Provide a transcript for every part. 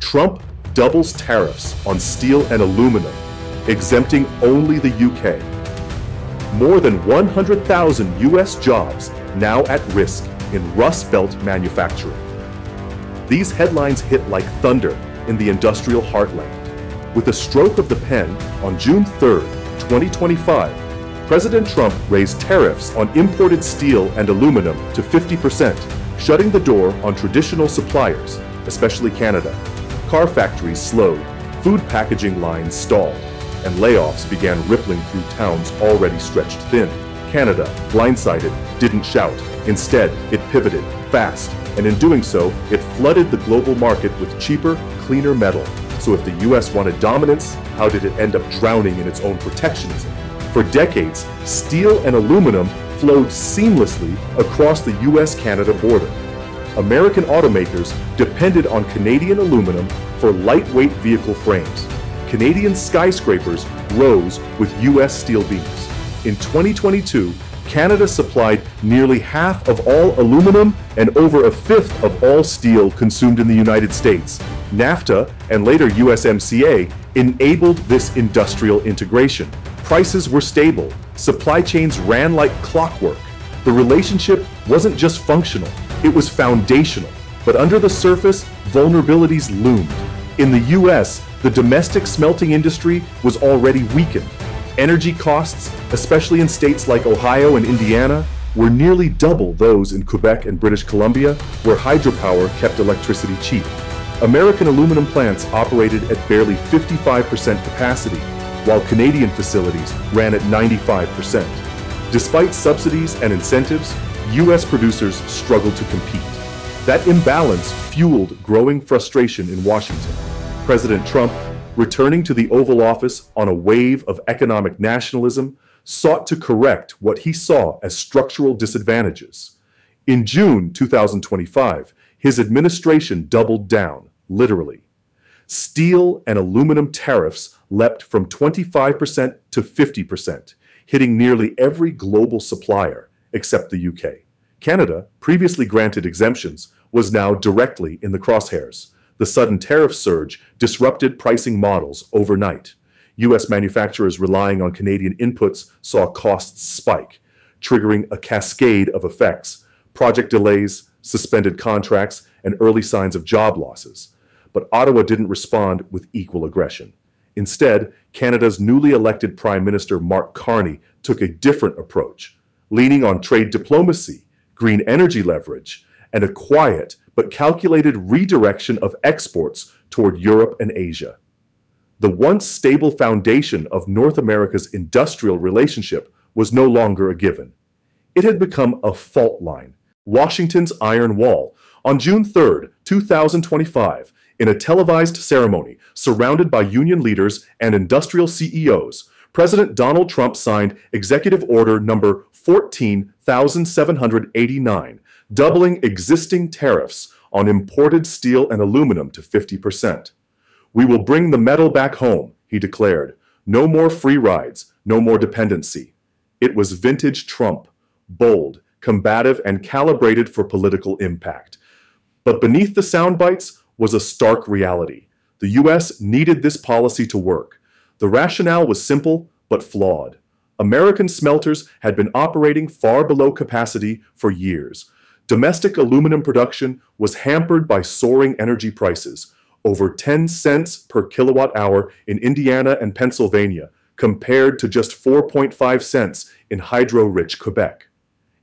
Trump doubles tariffs on steel and aluminum, exempting only the UK. More than 100,000 US jobs now at risk in Rust Belt manufacturing. These headlines hit like thunder in the industrial heartland. With a stroke of the pen, on June 3, 2025, President Trump raised tariffs on imported steel and aluminum to 50%, shutting the door on traditional suppliers, especially Canada. Car factories slowed, food packaging lines stalled, and layoffs began rippling through towns already stretched thin. Canada, blindsided, didn't shout. Instead, it pivoted fast, and in doing so, it flooded the global market with cheaper, cleaner metal. So if the US wanted dominance, how did it end up drowning in its own protectionism? For decades, steel and aluminum flowed seamlessly across the US-Canada border. American automakers depended on Canadian aluminum for lightweight vehicle frames. Canadian skyscrapers rose with US steel beams. In 2022, Canada supplied nearly half of all aluminum and over a fifth of all steel consumed in the United States. NAFTA and later USMCA enabled this industrial integration. Prices were stable, supply chains ran like clockwork. The relationship wasn't just functional, it was foundational. But under the surface, vulnerabilities loomed. In the US, the domestic smelting industry was already weakened. Energy costs, especially in states like Ohio and Indiana, were nearly double those in Quebec and British Columbia, where hydropower kept electricity cheap. American aluminum plants operated at barely 55% capacity, while Canadian facilities ran at 95%. Despite subsidies and incentives, US producers struggled to compete. That imbalance fueled growing frustration in Washington. President Trump, returning to the Oval Office on a wave of economic nationalism, sought to correct what he saw as structural disadvantages. In June 2025, his administration doubled down, literally. Steel and aluminum tariffs leapt from 25% to 50%, hitting nearly every global supplier except the UK. Canada, previously granted exemptions, was now directly in the crosshairs. The sudden tariff surge disrupted pricing models overnight. US manufacturers relying on Canadian inputs saw costs spike, triggering a cascade of effects: project delays, suspended contracts, and early signs of job losses. But Ottawa didn't respond with equal aggression. Instead, Canada's newly elected Prime Minister Mark Carney took a different approach, leaning on trade diplomacy, green energy leverage, and a quiet but calculated redirection of exports toward Europe and Asia. The once stable foundation of North America's industrial relationship was no longer a given. It had become a fault line, Washington's Iron Wall. On June 3, 2025, in a televised ceremony surrounded by union leaders and industrial CEOs, President Donald Trump signed Executive Order number 14,789, doubling existing tariffs on imported steel and aluminum to 50%. "We will bring the metal back home," he declared. "No more free rides, no more dependency." It was vintage Trump, bold, combative, and calibrated for political impact. But beneath the sound bites was a stark reality. The US needed this policy to work. The rationale was simple but flawed. American smelters had been operating far below capacity for years. Domestic aluminum production was hampered by soaring energy prices, over 10 cents per kilowatt hour in Indiana and Pennsylvania, compared to just 4.5 cents in hydro-rich Quebec.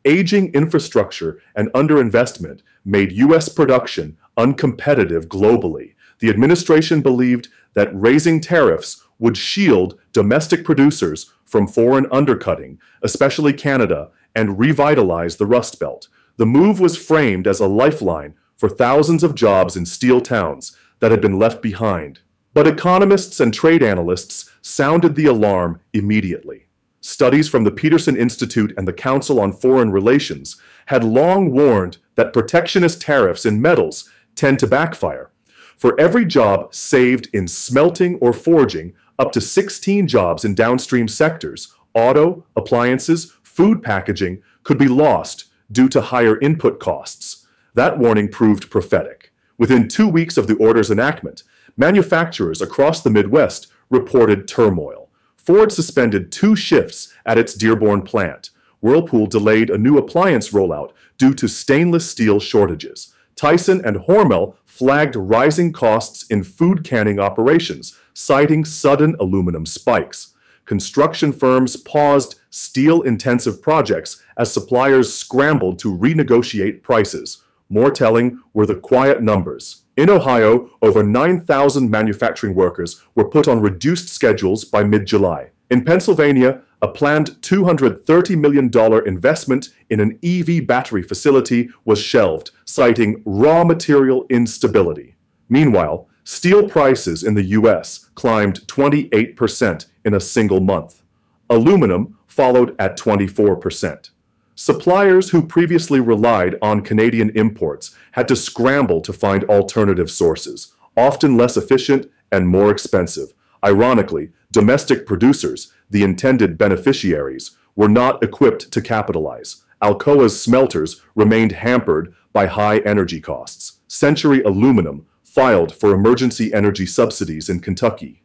Aging infrastructure and underinvestment made US production uncompetitive globally. The administration believed that raising tariffs would shield domestic producers from foreign undercutting, especially Canada, and revitalize the Rust Belt. The move was framed as a lifeline for thousands of jobs in steel towns that had been left behind. But economists and trade analysts sounded the alarm immediately. Studies from the Peterson Institute and the Council on Foreign Relations had long warned that protectionist tariffs in metals tend to backfire. For every job saved in smelting or forging, up to 16 jobs in downstream sectors, auto, appliances, food packaging, could be lost due to higher input costs. That warning proved prophetic. Within 2 weeks of the order's enactment, manufacturers across the Midwest reported turmoil. Ford suspended 2 shifts at its Dearborn plant. Whirlpool delayed a new appliance rollout due to stainless steel shortages. Tyson and Hormel flagged rising costs in food canning operations, citing sudden aluminum spikes. Construction firms paused steel-intensive projects as suppliers scrambled to renegotiate prices. More telling were the quiet numbers. In Ohio, over 9,000 manufacturing workers were put on reduced schedules by mid-July. In Pennsylvania, a planned $230 million investment in an EV battery facility was shelved, citing raw material instability. Meanwhile, steel prices in the U.S. climbed 28% in a single month. Aluminum followed at 24%. Suppliers who previously relied on Canadian imports had to scramble to find alternative sources, often less efficient and more expensive. Ironically, domestic producers, the intended beneficiaries, were not equipped to capitalize. Alcoa's smelters remained hampered by high energy costs. Century Aluminum filed for emergency energy subsidies in Kentucky.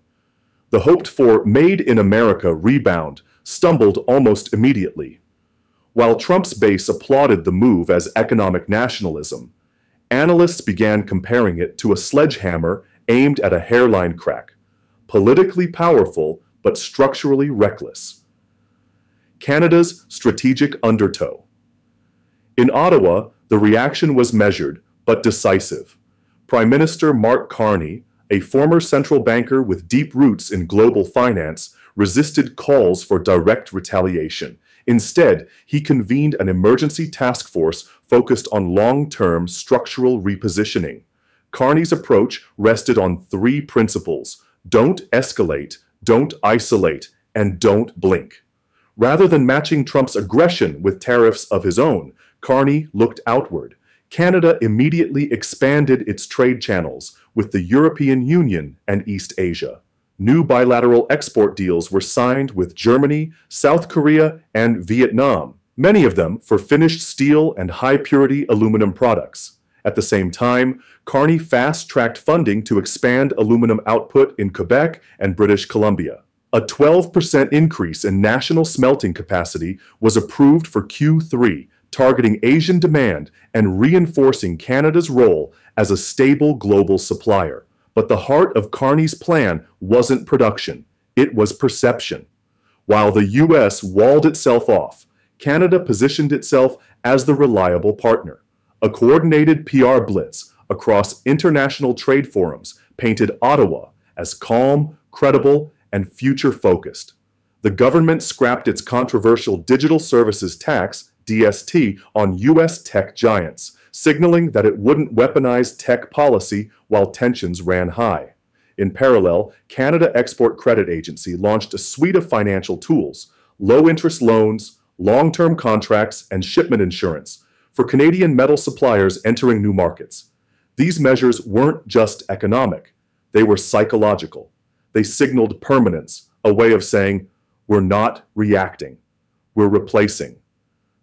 The hoped-for Made in America rebound stumbled almost immediately. While Trump's base applauded the move as economic nationalism, analysts began comparing it to a sledgehammer aimed at a hairline crack. Politically powerful, but structurally reckless. Canada's strategic undertow. In Ottawa, the reaction was measured, but decisive. Prime Minister Mark Carney, a former central banker with deep roots in global finance, resisted calls for direct retaliation. Instead, he convened an emergency task force focused on long-term structural repositioning. Carney's approach rested on 3 principles: don't escalate, don't isolate, and don't blink. Rather than matching Trump's aggression with tariffs of his own, Carney looked outward. Canada immediately expanded its trade channels with the European Union and East Asia. New bilateral export deals were signed with Germany, South Korea, and Vietnam, many of them for finished steel and high-purity aluminum products. At the same time, Carney fast-tracked funding to expand aluminum output in Quebec and British Columbia. A 12% increase in national smelting capacity was approved for Q3, targeting Asian demand and reinforcing Canada's role as a stable global supplier. But the heart of Carney's plan wasn't production, it was perception. While the U.S. walled itself off, Canada positioned itself as the reliable partner. A coordinated PR blitz across international trade forums painted Ottawa as calm, credible, and future-focused. The government scrapped its controversial Digital Services Tax, DST, on U.S. tech giants, signaling that it wouldn't weaponize tech policy while tensions ran high. In parallel, Canada Export Credit Agency launched a suite of financial tools, low-interest loans, long-term contracts, and shipment insurance for Canadian metal suppliers entering new markets. These measures weren't just economic, they were psychological. They signaled permanence, a way of saying, we're not reacting, we're replacing.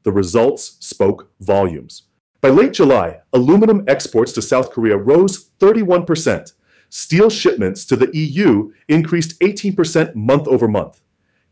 The results spoke volumes. By late July, aluminum exports to South Korea rose 31%. Steel shipments to the EU increased 18% month over month.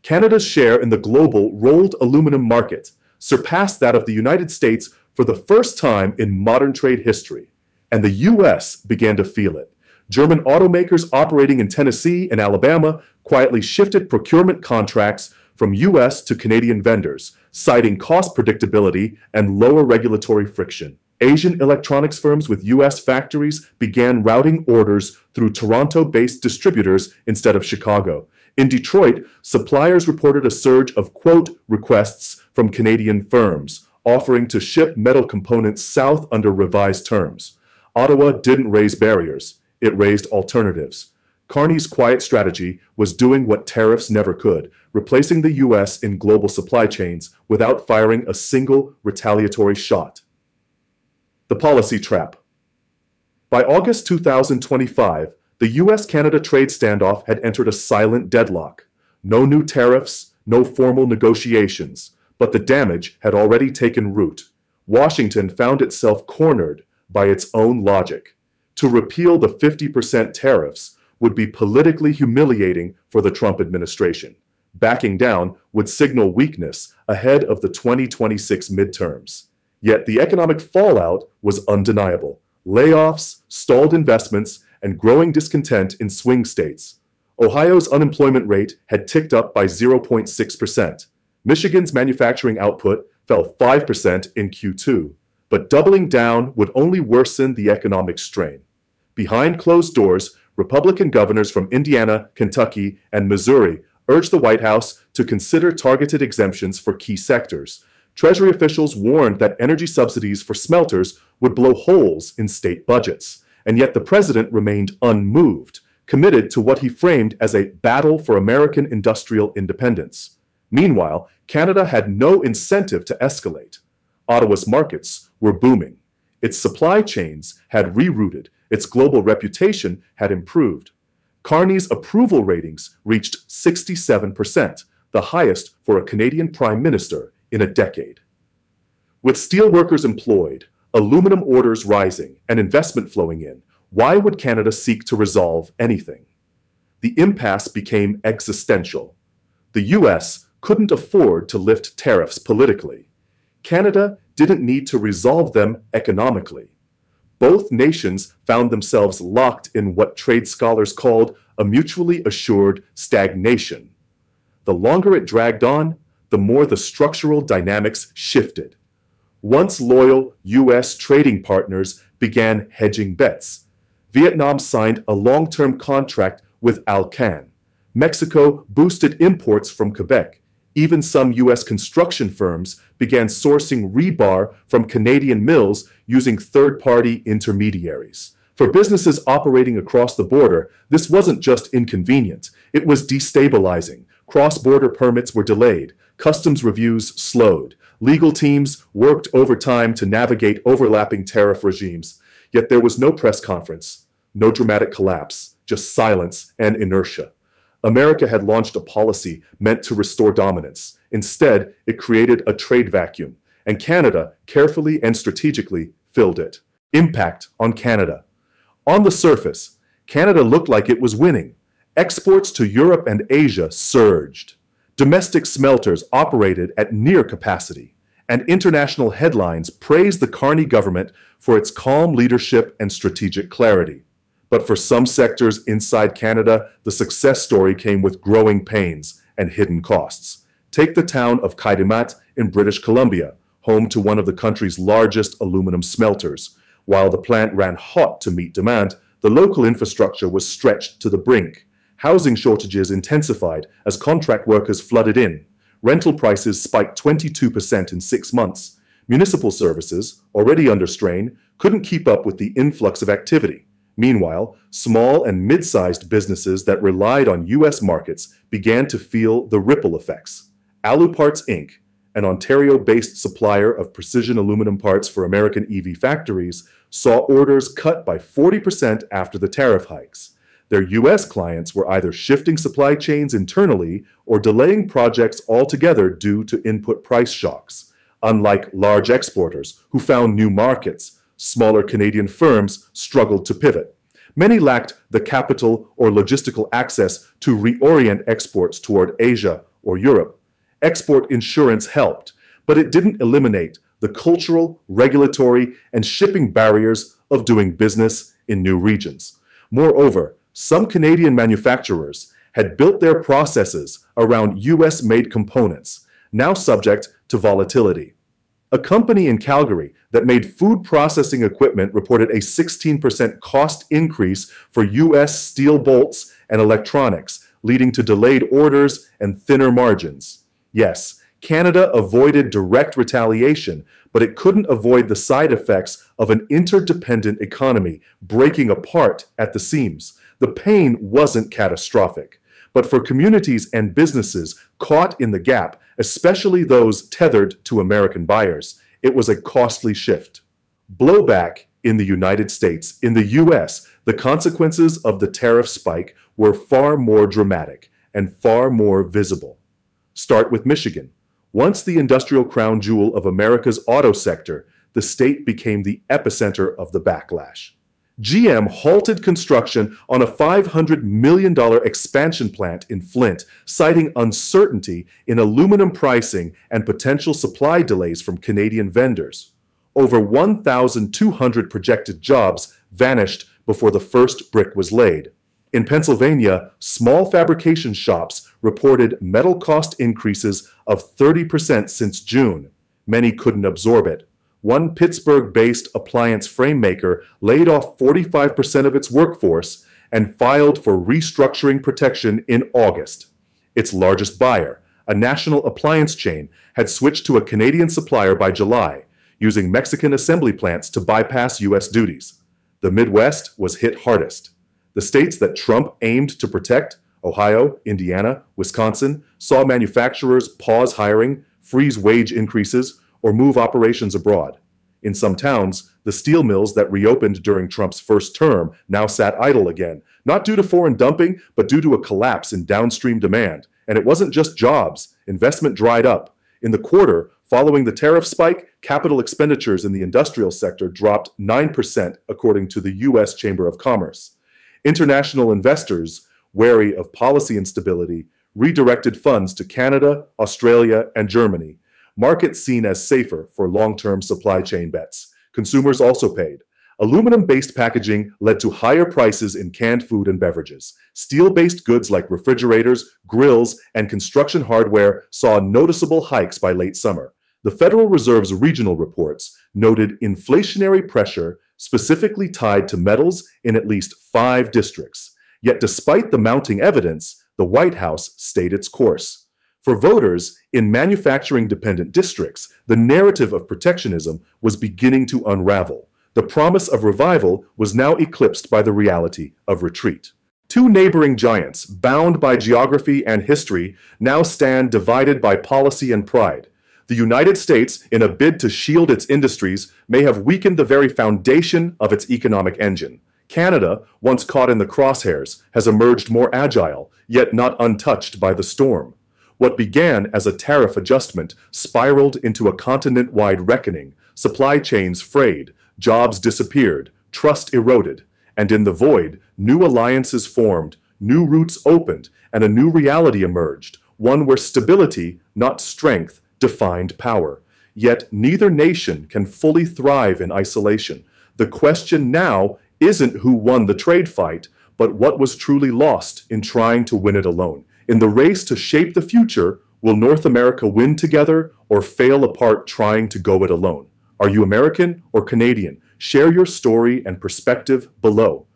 Canada's share in the global rolled aluminum market surpassed that of the United States for the first time in modern trade history. And the U.S. began to feel it. German automakers operating in Tennessee and Alabama quietly shifted procurement contracts from U.S. to Canadian vendors, citing cost predictability and lower regulatory friction. Asian electronics firms with U.S. factories began routing orders through Toronto-based distributors instead of Chicago. In Detroit, suppliers reported a surge of quote requests from Canadian firms, offering to ship metal components south under revised terms. Ottawa didn't raise barriers, it raised alternatives. Carney's quiet strategy was doing what tariffs never could, replacing the U.S. in global supply chains without firing a single retaliatory shot. The policy trap. By August 2025, the U.S.-Canada trade standoff had entered a silent deadlock. No new tariffs, no formal negotiations, but the damage had already taken root. Washington found itself cornered by its own logic. To repeal the 50% tariffs would be politically humiliating for the Trump administration. Backing down would signal weakness ahead of the 2026 midterms. Yet the economic fallout was undeniable. Layoffs, stalled investments, and growing discontent in swing states. Ohio's unemployment rate had ticked up by 0.6%. Michigan's manufacturing output fell 5% in Q2. But doubling down would only worsen the economic strain. Behind closed doors, Republican governors from Indiana, Kentucky, and Missouri urged the White House to consider targeted exemptions for key sectors. Treasury officials warned that energy subsidies for smelters would blow holes in state budgets. And yet the president remained unmoved, committed to what he framed as a battle for American industrial independence. Meanwhile, Canada had no incentive to escalate. Ottawa's markets were booming. Its supply chains had rerouted. Its global reputation had improved. Carney's approval ratings reached 67%, the highest for a Canadian prime minister in a decade. With steelworkers employed, aluminum orders rising, and investment flowing in, why would Canada seek to resolve anything? The impasse became existential. The U.S. couldn't afford to lift tariffs politically. Canada didn't need to resolve them economically. Both nations found themselves locked in what trade scholars called a mutually assured stagnation. The longer it dragged on, the more the structural dynamics shifted. Once loyal U.S. trading partners began hedging bets. Vietnam signed a long-term contract with Alcan. Mexico boosted imports from Quebec. Even some U.S. construction firms began sourcing rebar from Canadian mills using third-party intermediaries. For businesses operating across the border, this wasn't just inconvenient, it was destabilizing. Cross-border permits were delayed, customs reviews slowed, legal teams worked overtime to navigate overlapping tariff regimes. Yet there was no press conference, no dramatic collapse, just silence and inertia. America had launched a policy meant to restore dominance. Instead, it created a trade vacuum, and Canada carefully and strategically filled it. Impact on Canada. On the surface, Canada looked like it was winning. Exports to Europe and Asia surged. Domestic smelters operated at near capacity, and international headlines praised the Carney government for its calm leadership and strategic clarity. But for some sectors inside Canada, the success story came with growing pains and hidden costs. Take the town of Kitimat in British Columbia, home to one of the country's largest aluminum smelters. While the plant ran hot to meet demand, the local infrastructure was stretched to the brink. Housing shortages intensified as contract workers flooded in. Rental prices spiked 22% in 6 months. Municipal services, already under strain, couldn't keep up with the influx of activity. Meanwhile, small and mid-sized businesses that relied on U.S. markets began to feel the ripple effects. Aluparts Inc., an Ontario-based supplier of precision aluminum parts for American EV factories, saw orders cut by 40% after the tariff hikes. Their U.S. clients were either shifting supply chains internally or delaying projects altogether due to input price shocks. Unlike large exporters who found new markets, smaller Canadian firms struggled to pivot. Many lacked the capital or logistical access to reorient exports toward Asia or Europe. Export insurance helped, but it didn't eliminate the cultural, regulatory, and shipping barriers of doing business in new regions. Moreover, some Canadian manufacturers had built their processes around US-made components, now subject to volatility. A company in Calgary that made food processing equipment reported a 16% cost increase for U.S. steel bolts and electronics, leading to delayed orders and thinner margins. Yes, Canada avoided direct retaliation, but it couldn't avoid the side effects of an interdependent economy breaking apart at the seams. The pain wasn't catastrophic, but for communities and businesses caught in the gap, especially those tethered to American buyers, it was a costly shift. Blowback in the United States. In the U.S., the consequences of the tariff spike were far more dramatic and far more visible. Start with Michigan. Once the industrial crown jewel of America's auto sector, the state became the epicenter of the backlash. GM halted construction on a $500 million expansion plant in Flint, citing uncertainty in aluminum pricing and potential supply delays from Canadian vendors. Over 1,200 projected jobs vanished before the first brick was laid. In Pennsylvania, small fabrication shops reported metal cost increases of 30% since June. Many couldn't absorb it. One Pittsburgh-based appliance frame maker laid off 45% of its workforce and filed for restructuring protection in August. Its largest buyer, a national appliance chain, had switched to a Canadian supplier by July, using Mexican assembly plants to bypass U.S. duties. The Midwest was hit hardest. The states that Trump aimed to protect, Ohio, Indiana, Wisconsin, saw manufacturers pause hiring, freeze wage increases, or move operations abroad. In some towns, the steel mills that reopened during Trump's first term now sat idle again, not due to foreign dumping, but due to a collapse in downstream demand. And it wasn't just jobs. Investment dried up. In the quarter, following the tariff spike, capital expenditures in the industrial sector dropped 9%, according to the U.S. Chamber of Commerce. International investors, wary of policy instability, redirected funds to Canada, Australia, and Germany, markets seen as safer for long-term supply chain bets. Consumers also paid. Aluminum-based packaging led to higher prices in canned food and beverages. Steel-based goods like refrigerators, grills, and construction hardware saw noticeable hikes by late summer. The Federal Reserve's regional reports noted inflationary pressure specifically tied to metals in at least 5 districts. Yet despite the mounting evidence, the White House stayed its course. For voters in manufacturing-dependent districts, the narrative of protectionism was beginning to unravel. The promise of revival was now eclipsed by the reality of retreat. Two neighboring giants, bound by geography and history, now stand divided by policy and pride. The United States, in a bid to shield its industries, may have weakened the very foundation of its economic engine. Canada, once caught in the crosshairs, has emerged more agile, yet not untouched by the storm. What began as a tariff adjustment spiraled into a continent-wide reckoning. Supply chains frayed, jobs disappeared, trust eroded, and in the void, new alliances formed, new routes opened, and a new reality emerged, one where stability, not strength, defined power. Yet neither nation can fully thrive in isolation. The question now isn't who won the trade fight, but what was truly lost in trying to win it alone. In the race to shape the future, will North America win together or fail apart trying to go it alone? Are you American or Canadian? Share your story and perspective below.